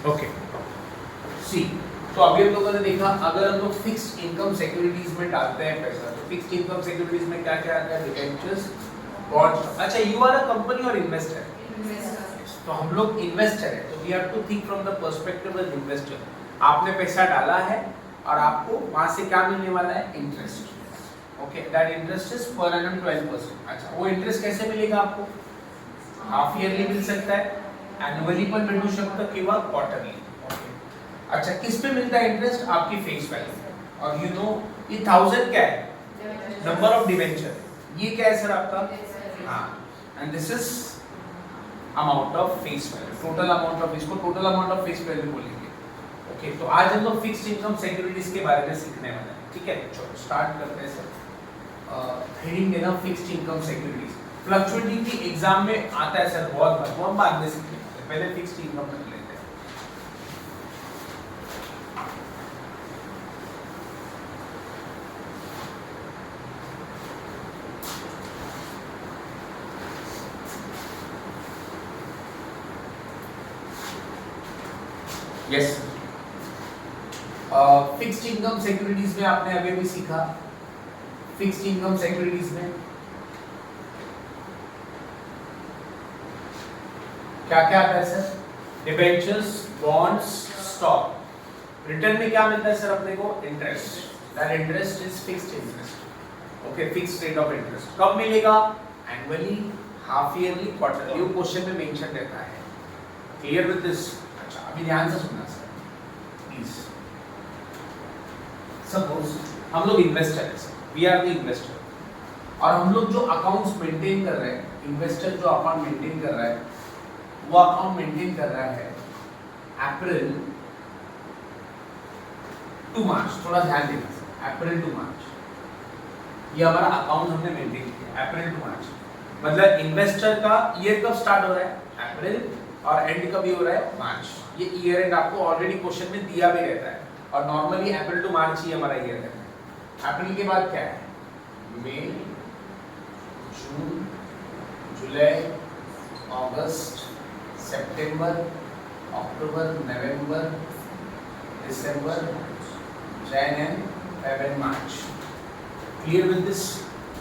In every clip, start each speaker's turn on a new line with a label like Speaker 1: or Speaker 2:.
Speaker 1: Okay सी, तो अभी हम लोगों ने देखा अगर हम लोग फिक्स्ड इनकम सिक्योरिटीज में डालते हैं पैसा, तो फिक्स्ड इनकम सिक्योरिटीज में क्या क्या आता है? Debentures, bonds. अच्छा, यू आर अ कंपनी और इन्वेस्टर, तो हम लोग इन्वेस्टर है, तो we have to think from the perspective of investor. आपने पैसा डाला है और आपको वहां से क्या मिलने वाला है? Interest. Okay, that interest is per annum 12%। अच्छा, वो इंटरेस्ट कैसे मिलेगा आपको? हाफ ईयरली मिल सकता है, एनुअली पण भेटू शकतं किंवा क्वार्टरली। अच्छा, किस पे मिलता है इंटरेस्ट? आपकी फेस वैल्यू। और यू नो ये 1000 क्या है? Number of debenture. ये क्या है सर आपका? हाँ, and this is amount of face value, total amount of, इसको total amount of face value बोलेंगे। ओके, तो आज हम लोग फिक्स्ड इनकम सिक्योरिटीज के बारे में सीखने वाले हैं। ठीक है, चलो स्टार्ट करते हैं सर। हेडिंग देना fixed income securities. Fluctuating exam में आता है सर बहुत बार, वो हम बाद में सीखेंगे, पहले फिक्स्ड इनकम कर लेते हैं। यस, फिक्स्ड इनकम सिक्योरिटीज में आपने अभी भी सीखा। फिक्स्ड इनकम सिक्योरिटीज में क्या क्या आता है sir? Debentures, bonds, stock. Return में क्या मिलता है सर अपने को? Interest. That interest is fixed interest. Okay, fixed rate of interest. कब मिलेगा? Annually, half yearly, quarterly. वो क्वेश्चन में मेंशन रहता है। Clear with this? अच्छा, अभी ध्यान से सुनना सर प्लीज। सपोज हम लोग इन्वेस्टर है sir, we are the investor, और हम लोग जो अकाउंट्स मेंटेन कर रहे हैं, इन्वेस्टर जो अकाउंट मेंटेन कर रहा है, वो अकाउंट मेंटेन कर रहा है अप्रैल टू मार्च। थोड़ा ध्यान देना सर, अप्रैल टू मार्च ये हमारा अकाउंट हमने मेंटेन किया, अप्रैल टू मार्च। मतलब इन्वेस्टर का ईयर कब स्टार्ट हो रहा है? अप्रैल, और एंड कब हो रहा है? मार्च। ये ईयर एंड आपको ऑलरेडी क्वेश्चन में दिया भी रहता है, और नॉर्मली अप्रैल टू मार्च ही हमारा ईयर रहता है। अप्रैल के बाद क्या है? मई, जून, जुलाई, अगस्त, सितंबर, अक्टूबर, नवंबर, दिसंबर, जनवरी, फरवरी, मार्च। Clear with this?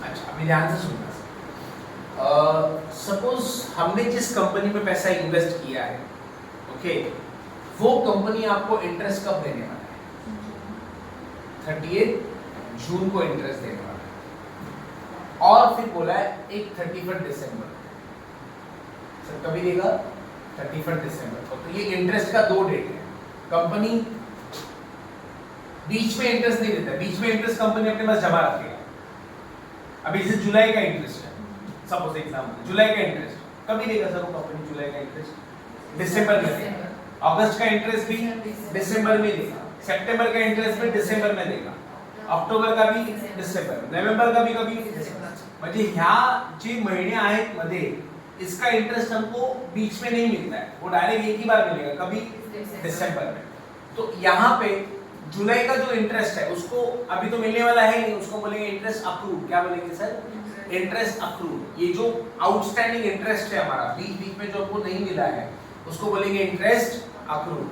Speaker 1: अच्छा, अभी ध्यान से सुनना। सपोज हमने जिस कंपनी में पैसा इन्वेस्ट किया है, ओके, वो कंपनी आपको इंटरेस्ट कब देने वाला है? 30 जून को इंटरेस्ट देने वाला है, और फिर बोला है एक 31 दिसंबर। सर कभी देगा? 31 दिसंबर को। तो ये इंटरेस्ट का 2 डेट है। कंपनी बीच में इंटरेस्ट नहीं देता, बीच में इंटरेस्ट कंपनी अपने पास जमा रखेगा। अभी जैसे जुलाई का इंटरेस्ट है, सपोज एग्जांपल, जुलाई का इंटरेस्ट कभी देगा सर वो कंपनी? जुलाई का इंटरेस्ट दिसंबर में देगा, अगस्त का इंटरेस्ट भी दिसंबर में देगा, सितंबर का इंटरेस्ट भी दिसंबर में देगा, ऑक्टोबर का भी दिसंबर, नवंबर का भी कभी। म्हणजे ह्या जे महीने आहेत मध्ये, इसका इंटरेस्ट हमको बीच में नहीं मिलता है, वो डायरेक्ट एक ही बार मिलेगा, कभी? दिसंबर में। तो यहाँ पे जुलाई का जो इंटरेस्ट है उसको अभी तो मिलने वाला है नहीं, उसको बोलेंगे इंटरेस्ट अक्रूड। क्या बोलेंगे सर? Interest accrued. ये जो आउटस्टैंडिंग इंटरेस्ट है हमारा, बीच बीच में जो हमको नहीं मिला है, उसको बोलेंगे इंटरेस्ट अक्रूड।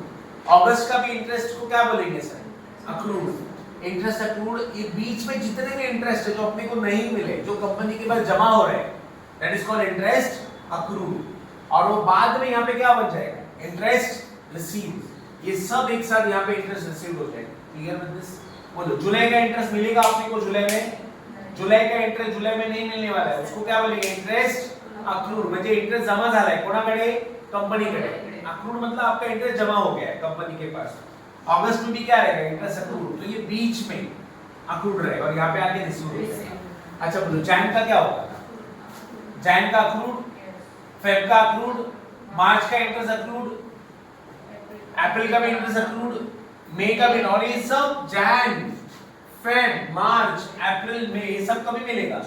Speaker 1: अगस्त का भी इंटरेस्ट को क्या बोलेंगे सर? अक्रूड। Interest accrued. ये बीच में जितने भी इंटरेस्ट है जो अपने को नहीं मिले, जो कंपनी के पास जमा हो रहे हैं, that is called interest accrued. और वो बाद में यहाँ पे क्या बन जाएगा? Interest received. ये सब एक साथ यहाँ पे इंटरेस्ट रिसीव्ड हो जाएगा। Clear with this? बोलो, जुलाई का इंटरेस्ट मिलेगा आपने को जुलाई में? जुलाई का इंटरेस्ट जुलाई में नहीं मिलने वाला है, उसको क्या बोलेंगे? Interest accrued. म्हणजे इंटरेस्ट जमा झालाय कोणाकडे? कंपनीकडे। अक्रूड मतलब आपका इंटरेस्ट जमा हो गया है कंपनी के पास। अगस्त में भी क्या रहेगा? Interest accrued. तो ये बीच में अक्रूड रहेगा, और यहाँ पे आके रिसीव हो जाएगा। अच्छा बोलो, जैन का क्या होगा? जैन का अक्रूड, फेब का अक्रूड, मार्च का इंटरेस्ट अक्रूड, अप्रैल का भी इंटरेस्ट अक्रूड, मई का भी। और ये सब जैन, फेब, मार्च, अप्रैल, मई, ये सब कभी मिलेगा?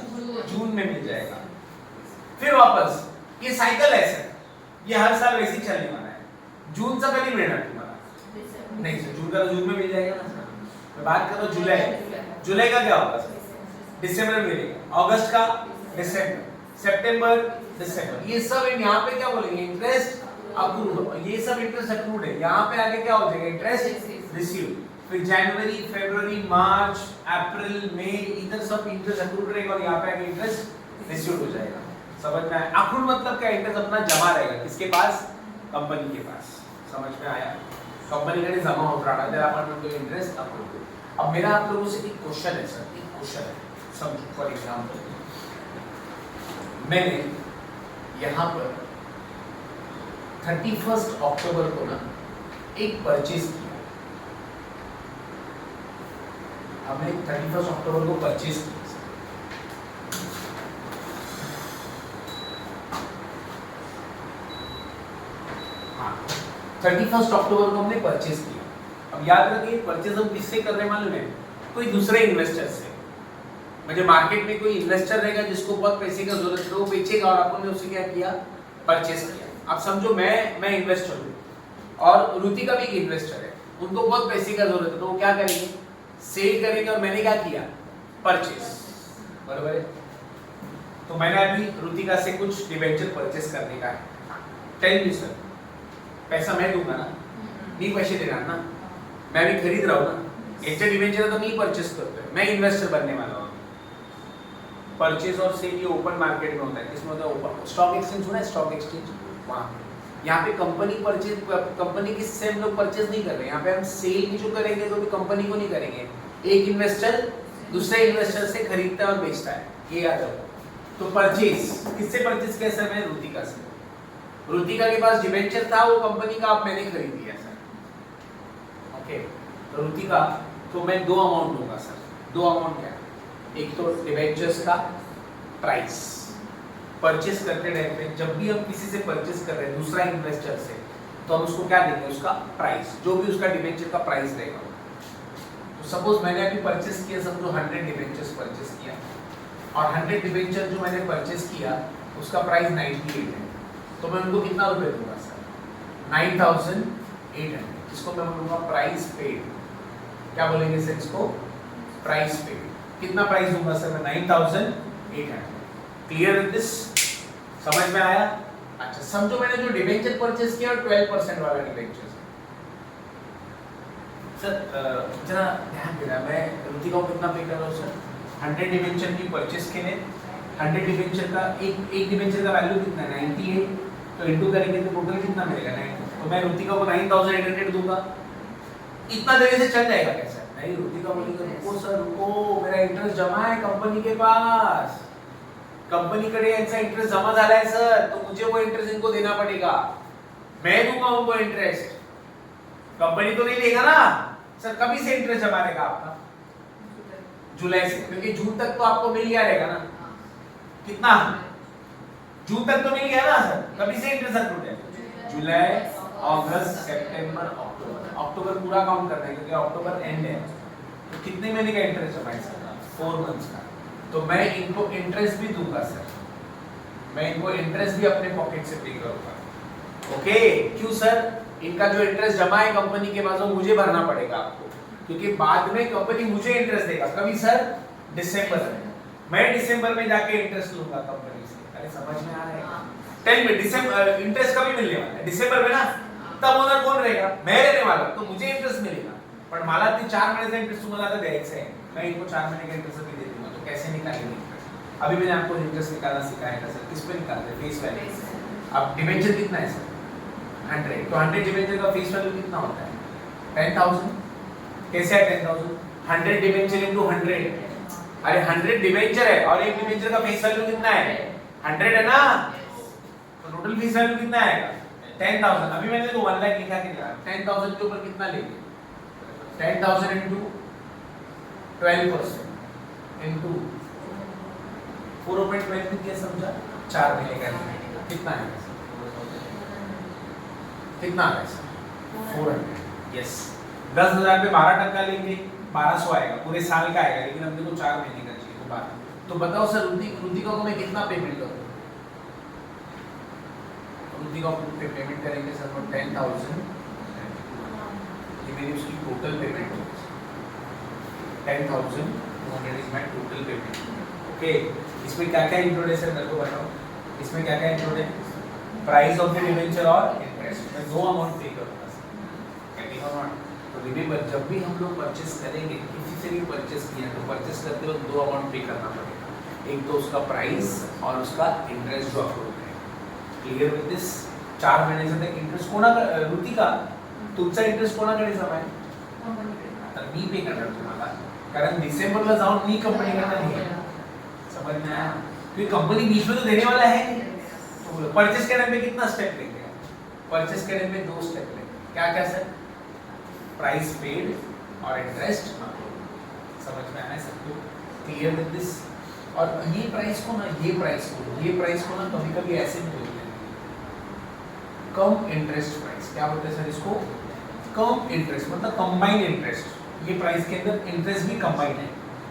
Speaker 1: जून में मिल जाएगा। फिर वापस ये साइकिल है सर, ये हर साल वैसे ही चलने वाला है। जून से कभी मिलना तुम्हारा? नहीं सर, जून का तो जून में मिल जाएगा ना सर। मैं बात कर रहा हूँ जुलाई। जुलाई का क्या होगा सर? दिसंबर में मिलेगा। अगस्त का दिसंबर, सितंबर, दिसंबर। ये सब यहाँ पे क्या बोलेंगे? इंटरेस्ट अक्रूड, ये सब इंटरेस्ट अक्रूड है। यहाँ पे आगे क्या हो जाएगा, इंटरेस्ट रिसीव। फिर जनवरी, फरवरी, मार्च, अप्रैल, मई, इधर सब इंटरेस्ट अक्रूड रहेगा और यहाँ पे आगे इंटरेस्ट रिसीव हो जाएगा। समझ में आया? अक्रूड मतलब क्या, इंटरेस्ट अपना जमा रहेगा किसके पास, कंपनी के पास। समझ में आया? कंपनी के लिए जमा होता रहा देयर अपन को इंटरेस्ट अक्रूड। अब मेरा आप लोगों से एक क्वेश्चन है सर, एक क्वेश्चन है, समझो। फॉर एग्जांपल मैंने यहाँ पर 31 अक्टूबर को ना एक परचेज किया। हमने 31 अक्टूबर को परचेज किया। हाँ, 31 अक्टूबर को हमने परचेज किया। अब याद रखिए परचेज हम किससे कर रहे हैं मालूम है, कोई दूसरे इन्वेस्टर से। मुझे मार्केट में कोई इन्वेस्टर रहेगा जिसको बहुत पैसे का जरूरत है, वो बेचेगा और अपन ने उससे क्या किया, परचेज किया। अब समझो मैं इन्वेस्टर हूँ और रुतिका भी एक इन्वेस्टर है, उनको बहुत पैसे का जरूरत है, तो वो क्या करेंगे, सेल करेंगे और मैंने क्या किया, परचेज। बराबर है? तो मैंने अभी रुतिका से कुछ डिबेंचर परचेज करने का है। टेल मी सर, पैसा मैं दूंगा ना, नहीं पैसे देना ना, मैं भी खरीद रहा हूँ ना। ऐसे डिबेंचर तो नहीं परचेज करते, मैं इन्वेस्टर बनने वाला हूँ। परचेज और सेल ये ओपन मार्केट में होता है। किसमें होता है, ओपन। स्टॉक एक्सचेंज सुना है, स्टॉक एक्सचेंज, वहाँ यहाँ पे कंपनी परचेज, कंपनी किससे हम लोग परचेज नहीं कर रहे हैं। यहाँ पे हम सेल भी जो करेंगे तो भी कंपनी को नहीं करेंगे, एक इन्वेस्टर दूसरे इन्वेस्टर से खरीदता है और बेचता है, ये याद रखो। तो परचेज किससे परचेज किया सर, मैं रुतिका से। रुतिका के पास डिबेंचर था, वो कंपनी का आप मैंने खरीद लिया सर। ओके, तो रुतिका तो मैं दो अमाउंट दूंगा सर। दो अमाउंट क्या है, एक तो डिबेंचर्स का प्राइस, परचेस करते रहते हैं। जब भी हम किसी से परचेस कर रहे हैं दूसरा इन्वेस्टर से, तो हम उसको क्या देंगे, उसका प्राइस, जो भी उसका डिबेंचर का प्राइस रहेगा। तो सपोज मैंने अभी परचेस किया, समझो 100 डिबेंचर्स परचेस किया और 100 डिबेंचर जो मैंने परचेस किया उसका प्राइस 98 है, तो मैं उनको कितना रुपए दूंगा सर, 9800। इसको मैं बोलूंगा प्राइस पेड। क्या बोलेंगे सर इसको, प्राइस पेड। कितना प्राइस दूंगा सर मैं, 9800। क्लियर विद दिस, समझ में आया? अच्छा, समझो मैंने जो डिबेंचर परचेस किया 12% वाला डिबेंचर। सर जरा ध्यान देना, मैं रुतिका को कितना पे कर रहा हूँ सर, 100 डिबेंचर की परचेस के लिए। 100 डिबेंचर का एक डिबेंचर का वैल्यू कितना है, 98, तो इनटू करेंगे तो टोटल कितना मिलेगा, 9। तो मैं रुतिका को 9800 दूंगा। इतना देने से चल जाएगा क्या सर? नहीं, रुतिका बोलेगी रुको सर रुको, मेरा इंटरेस्ट जमा है कंपनी के पास, कंपनीकडे यांचा इंटरेस्ट जमा झाला है सर, तो मुझे वो इंटरेस्ट इनको देना पड़ेगा। मैं दूंगा उनको इंटरेस्ट, कंपनी तो नहीं देगा ना सर। कभी से इंटरेस्ट जमा रहेगा आपका, जुलाई से, क्योंकि जून तक तो आपको मिल गया रहेगा ना। कितना, जून तक तो मिल गया ना सर। कभी से इंटरेस्ट अक्रूड है, जुलाई, अगस्त, सितंबर, अक्टूबर। अक्टूबर पूरा काउंट करना है क्योंकि अक्टूबर एंड है। तो कितने महीने का इंटरेस्ट जमा है सर, 4 मंथ्स का। तो मैं इनको इंटरेस्ट भी दूंगा सर, मैं इनको इंटरेस्ट भी अपने पॉकेट से पे करूंगा। ओके, क्यों सर? इनका जो इंटरेस्ट जमा है कंपनी के पास वो मुझे भरना पड़ेगा आपको, क्योंकि बाद में कंपनी मुझे इंटरेस्ट देगा। कभी सर, दिसंबर में। मैं दिसंबर में जाके इंटरेस्ट लूंगा कंपनी से। अरे समझ में आ रहा है? टेल मी, दिसंबर इंटरेस्ट कभी मिलने वाला है, दिसंबर में ना। तब ओनर कौन रहेगा, मैं रहने वाला, तो मुझे इंटरेस्ट मिलेगा। पण मला ते 4 महिन्याचा इंटरेस्ट तुम्हाला आता द्यायचा है, मैं इनको 4 महीने का इंटरेस्ट भी दे दूंगा। तो कैसे निकालेंगे इंटरेस्ट? अभी मैंने आपको इंटरेस्ट निकालना सिखाया था सर। किस पे निकालते हैं, फेस वैल्यू। अब डिबेंचर कितना है सर, 100, तो 100 डिबेंचर का फेस वैल्यू कितना होता है, 10000। कैसे है 10000, 100 डिबेंचर इनटू 100। अरे 100 डिबेंचर है और एक डिबेंचर का फेस वैल्यू कितना है, 100 है ना, तो टोटल फेस वैल्यू कितना आएगा, 10000। अभी मैंने तो 1 लाख लिखा के दिया, 10000 के ऊपर कितना लेंगे, 10000 इनटू 12% इनटू 4.12 क्या समझा, 4 महीने का कितना है, कितना है सर, 400। यस, 10,000 पे 12% लेंगे, 1200 आएगा, पूरे साल का आएगा, लेकिन हमने तो 4 महीने का चाहिए, तो 12। तो बताओ सर, रुतिका को मैं कितना पेमेंट करूँ, रुतिका को पेमेंट करेंगे सर 10,000, ये मेरी उसकी टोटल पेमेंट होगी, 10,200 is my total payment. Okay, इसमें क्या क्या इंक्लूड है सर, मेरे को बताओ, इसमें क्या क्या इंक्लूड है, प्राइस ऑफ द डिबेंचर और इंटरेस्ट। इंटरेस्ट, मैं दो अमाउंट पे करूंगा सर। तो रिमेंबर जब भी हम लोग परचेस करेंगे, किसी से भी परचेस किया तो परचेस करते वक्त दो अमाउंट पे करना पड़ेगा, एक तो उसका प्राइस और उसका इंटरेस्ट जो अप्रूव है। Clear with this? 4 महिन्याचा तक इंटरेस्ट कोणा ऋतिका तुमचा इंटरेस्ट कोणाकडे जमा आहे? तर मी पे करणार तुम्हाला, कारण डिसेंबरला जाऊन मी कंपनीकडे नाही, समझ में आया? क्योंकि कंपनी बीच में तो देने वाला है नहीं। तो परचेस करने में कितना स्टेप लेंगे? परचेस करने में 2 स्टेप लेंगे, क्या क्या सर? प्राइस पेड और इंटरेस्ट। समझ में आया सबको? Clear with this? और ये प्राइस को ना कभी कभी ऐसे भी बोलते हैं कम इंटरेस्ट प्राइस। क्या बोलते हैं सर इसको? कम इंटरेस्ट, मतलब कंबाइंड इंटरेस्ट। ये प्राइस के अंदर इंटरेस्ट भी कंबाइंड है।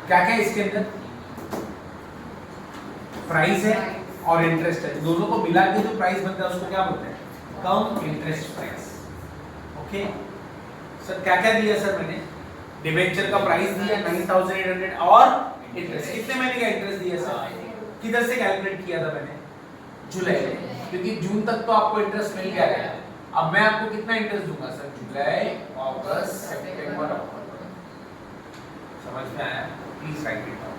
Speaker 1: क्या क्या इसके अंदर? प्राइस है और इंटरेस्ट है, दोनों को मिला के जो प्राइस बनता है उसको क्या बोलते हैं? कम इंटरेस्ट प्राइस। ओके सर, क्या क्या दिया सर मैंने? डिबेंचर का प्राइस दिया 9800 और इंटरेस्ट। कितने महीने का इंटरेस्ट दिया सर? किधर से कैलकुलेट किया था मैंने? जुलाई में, क्योंकि जून तक तो आपको इंटरेस्ट मिल गया है। अब मैं आपको कितना इंटरेस्ट दूंगा सर? जुलाई, अगस्त, सितंबर, अक्टूबर। समझ में आया? Please right it down.